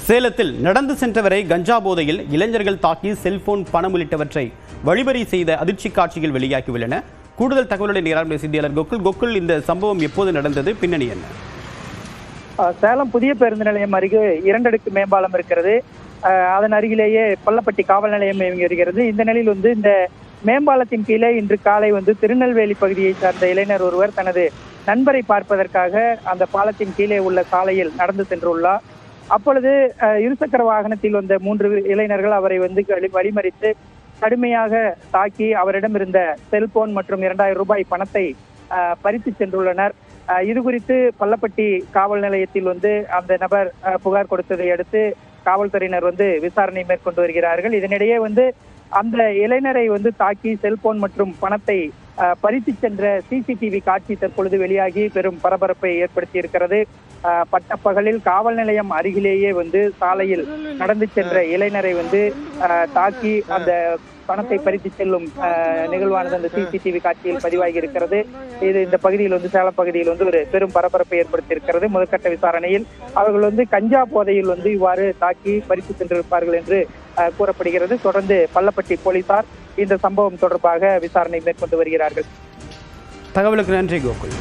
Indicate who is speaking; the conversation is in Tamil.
Speaker 1: சேலத்தில் நடந்து சென்றவரை கஞ்சா போதையில் இளைஞர்கள் தாக்கி செல்போன் பணம் உள்ளிட்டவற்றை வழிபறி செய்த அதிர்ச்சி காட்சிகள் வெளியாகியுள்ளன. கூடுதல் தகவலுடைய நேர்காணல் செய்தியாளர் கோகுல், இந்த சம்பவம் எப்போது நடந்தது, பின்னணி என்ன?
Speaker 2: சேலம் புதிய பேருந்து நிலையம் அருகே 2 அடுக்கு மேம்பாலம் இருக்கிறது. அதன் அருகிலேயே பள்ளப்பட்டி காவல் நிலையம் இயங்கி வருகிறது. இந்த நிலையில் இந்த மேம்பாலத்தின் கீழே இன்று காலை திருநெல்வேலி பகுதியை சார்ந்த இளைஞர் ஒருவர் தனது நண்பரை பார்ப்பதற்காக அந்த பாலத்தின் கீழே உள்ள சாலையில் நடந்து சென்றுள்ளார். அப்பொழுது இருசக்கர வாகனத்தில் வந்த 3 இளைஞர்கள் அவரை வழிமறித்து கடுமையாக தாக்கி அவரிடம் இருந்த செல்போன் மற்றும் 2000 ரூபாய் பணத்தை பறித்து சென்றுள்ளனர். இது குறித்து பள்ளப்பட்டி காவல் நிலையத்தில் அந்த நபர் புகார் கொடுத்ததை அடுத்து காவல்துறையினர் விசாரணை மேற்கொண்டு வருகிறார்கள். இதனிடையே அந்த இளைஞரை தாக்கி செல்போன் மற்றும் பணத்தை பறித்து சென்ற சிசிடிவி காட்சி தற்பொழுது வெளியாகி பெரும் பரபரப்பை ஏற்படுத்தி இருக்கிறது. பட்டப்பகலில் காவல் நிலையம் அருகிலேயே சாலையில் நடந்து சென்ற இளைஞரை தாக்கி அந்த பணத்தை பறித்து செல்லும் நிகழ்வானது அந்த சிசிடிவி காட்சியில் பதிவாகி இருக்கிறது. இது இந்த பகுதியில் சேலம் பகுதியில் ஒரு பெரும் பரபரப்பை ஏற்படுத்தி இருக்கிறது. முதற்கட்ட விசாரணையில் அவர்கள் கஞ்சா போதையில் இவ்வாறு தாக்கி பறித்து சென்றிருப்பார்கள் என்று கூறப்படுகிறது. தொடர்ந்து பள்ளப்பட்டி போலீசார் இந்த சம்பவம் தொடர்பாக விசாரணை மேற்கொண்டு வருகிறார்கள்.
Speaker 1: தகவலுக்கு நன்றி கோகுல்.